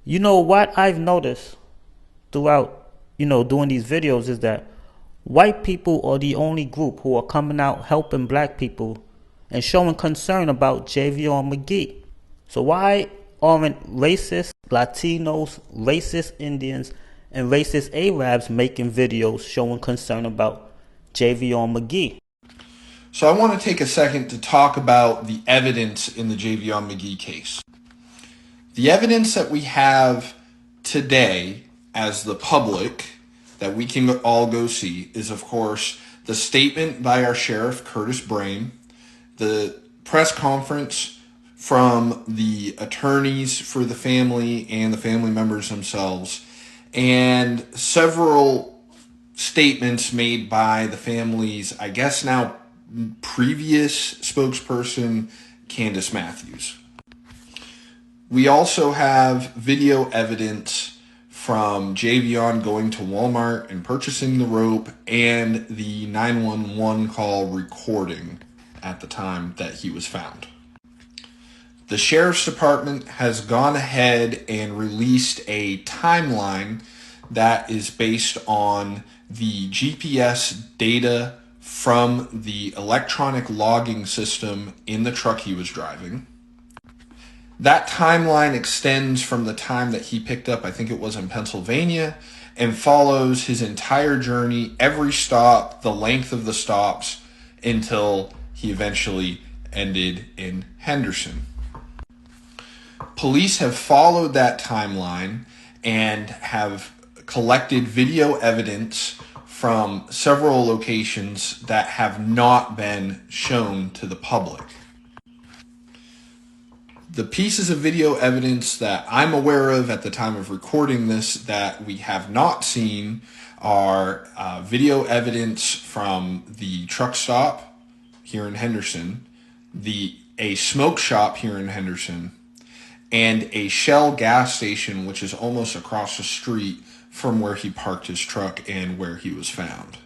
You know what I've noticed throughout, doing these videos is that white people are the only group who are coming out helping black people and showing concern about Javion Magee. So why aren't racist Latinos, racist Indians, and racist Arabs making videos showing concern about Javion Magee? So I want to take a second to talk about the evidence in the Javion Magee case. The evidence that we have today as the public that we can all go see is, of course, the statement by our sheriff, Curtis Brain, the press conference from the attorneys for the family and the family members themselves, and several statements made by the family's, I guess now previous spokesperson, Candace Matthews. We also have video evidence from Javion going to Walmart and purchasing the rope and the 911 call recording at the time that he was found. The sheriff's department has gone ahead and released a timeline that is based on the GPS data from the electronic logging system in the truck he was driving. That timeline extends from the time that he picked up, I think it was in Pennsylvania, and follows his entire journey, every stop, the length of the stops, until he eventually ended in Henderson. Police have followed that timeline and have collected video evidence from several locations that have not been shown to the public. The pieces of video evidence that I'm aware of at the time of recording this that we have not seen are video evidence from the truck stop here in Henderson, a smoke shop here in Henderson, and a Shell gas station, which is almost across the street from where he parked his truck and where he was found.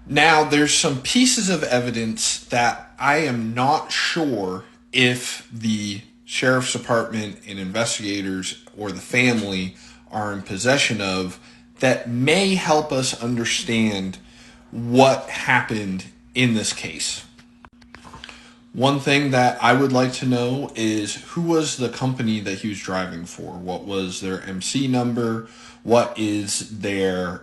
Now, there's some pieces of evidence that I am not sure if the sheriff's department and investigators or the family are in possession of that may help us understand what happened in this case. One thing that I would like to know is who was the company that he was driving for? What was their MC number? What is their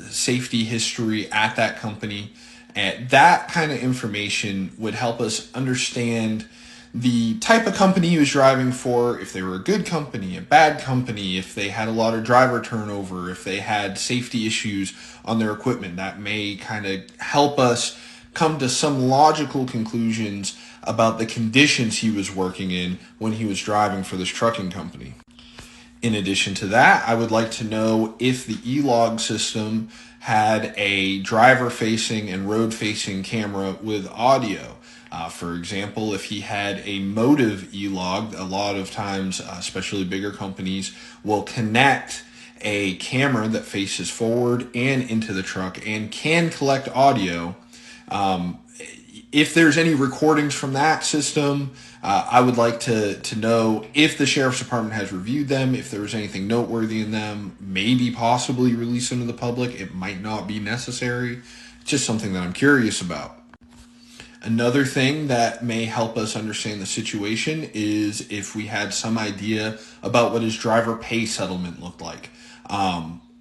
safety history at that company? And that kind of information would help us understand the type of company he was driving for, if they were a good company, a bad company, if they had a lot of driver turnover, if they had safety issues on their equipment. That may kind of help us come to some logical conclusions about the conditions he was working in when he was driving for this trucking company. In addition to that, I would like to know if the e-log system had a driver-facing and road-facing camera with audio. For example, if he had a motive e-log, a lot of times, especially bigger companies, will connect a camera that faces forward and into the truck and can collect audio. If there's any recordings from that system, I would like to know if the sheriff's department has reviewed them, if there was anything noteworthy in them, maybe possibly release them to the public. It might not be necessary. It's just something that I'm curious about. Another thing that may help us understand the situation is if we had some idea about what his driver pay settlement looked like.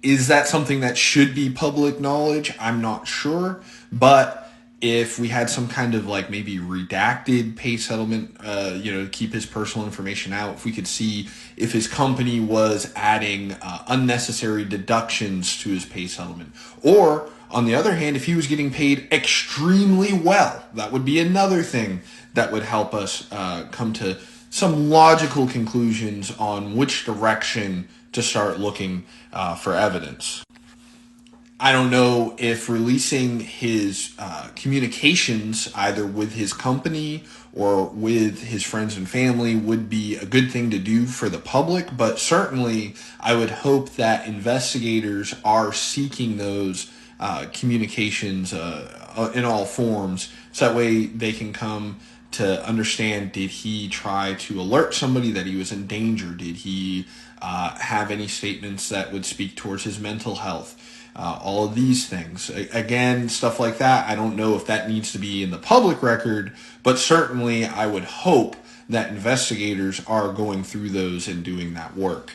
Is that something that should be public knowledge? I'm not sure, but if we had some kind of like maybe redacted pay settlement, to keep his personal information out, if we could see if his company was adding unnecessary deductions to his pay settlement, or on the other hand, if he was getting paid extremely well, that would be another thing that would help us come to some logical conclusions on which direction to start looking for evidence. I don't know if releasing his communications either with his company or with his friends and family would be a good thing to do for the public, but certainly I would hope that investigators are seeking those communications in all forms, so that way they can come to understand, did he try to alert somebody that he was in danger? Did he have any statements that would speak towards his mental health? All of these things. Again, stuff like that, I don't know if that needs to be in the public record, but certainly I would hope that investigators are going through those and doing that work.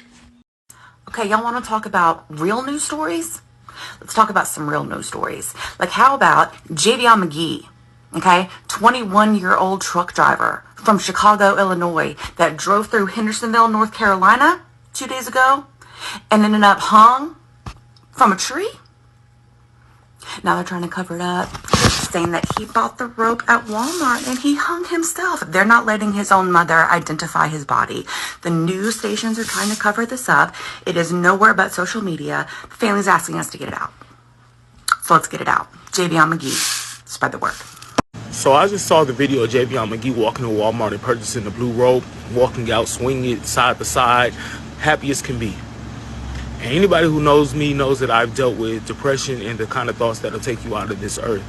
Okay, y'all want to talk about real news stories? Let's talk about some real news stories. Like, how about Javion Magee, okay? 21-year-old truck driver from Chicago, Illinois, that drove through Hendersonville, North Carolina 2 days ago and ended up hung from a tree. Now they're trying to cover it up, saying that he bought the rope at Walmart and he hung himself. They're not letting his own mother identify his body. The news stations are trying to cover this up. It is nowhere but social media. The family's asking us to get it out. So let's get it out. Javion Magee, spread the word. So I just saw the video of Javion Magee walking to Walmart and purchasing the blue rope, walking out, swinging it side to side, happy as can be. And anybody who knows me knows that I've dealt with depression and the kind of thoughts that'll take you out of this earth.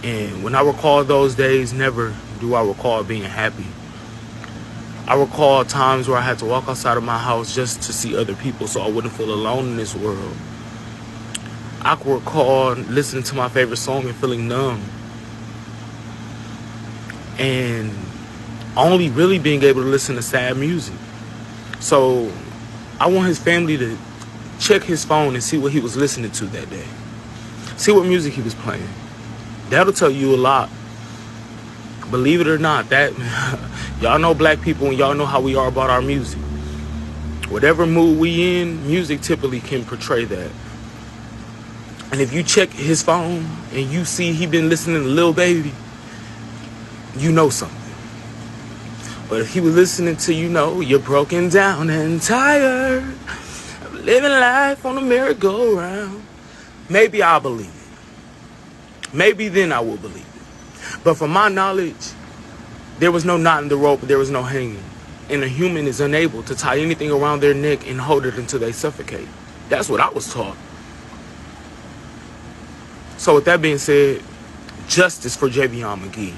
And when I recall those days, never do I recall being happy. I recall times where I had to walk outside of my house just to see other people so I wouldn't feel alone in this world. I can recall listening to my favorite song and feeling numb. And only really being able to listen to sad music. So I want his family to check his phone and see what he was listening to that day. See what music he was playing. That'll tell you a lot. Believe it or not, that y'all know black people and y'all know how we are about our music. Whatever mood we in, music typically can portray that. And if you check his phone and you see he been listening to Lil Baby, you know something. But if he was listening to, you're broken down and tired of living life on a merry-go-round, maybe I'll believe it. Maybe then I will believe it. But from my knowledge, there was no knot in the rope, there was no hanging. And a human is unable to tie anything around their neck and hold it until they suffocate. That's what I was taught. So with that being said, justice for Javion Magee.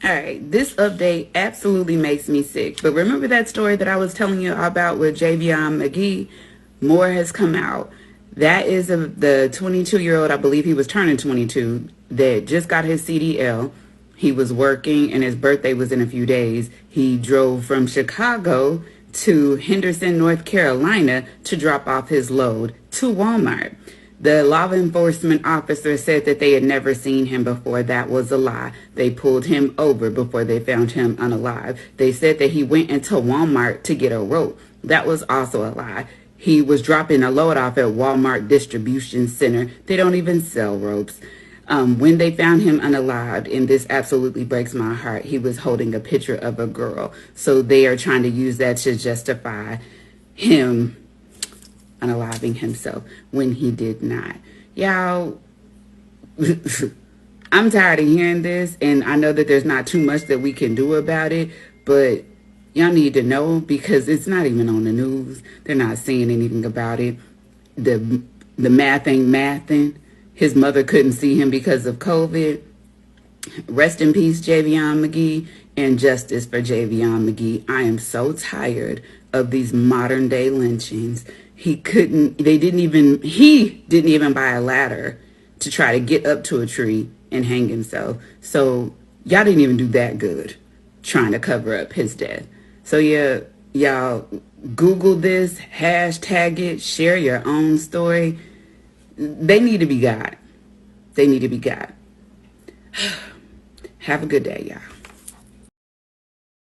All right, this update absolutely makes me sick. But remember that story that I was telling you about with Javion Magee? More has come out. That is the 22-year-old, I believe he was turning 22, that just got his CDL. He was working and his birthday was in a few days. He drove from Chicago to Henderson, North Carolina to drop off his load to Walmart. The law enforcement officer said that they had never seen him before. That was a lie. They pulled him over before they found him unalive. They said that he went into Walmart to get a rope. That was also a lie. He was dropping a load off at Walmart Distribution Center. They don't even sell ropes. When they found him unalived, and this absolutely breaks my heart, he was holding a picture of a girl. So they are trying to use that to justify him unaliving himself when he did not. Y'all, I'm tired of hearing this, and I know that there's not too much that we can do about it, but y'all need to know because it's not even on the news. They're not saying anything about it. The math ain't mathing. His mother couldn't see him because of COVID. Rest in peace, Javion Magee, and justice for Javion Magee. I am so tired of these modern day lynchings. He didn't even buy a ladder to try to get up to a tree and hang himself. So y'all didn't even do that good trying to cover up his death. So yeah, y'all Google this, hashtag it, share your own story. They need to be got. They need to be got. Have a good day, y'all.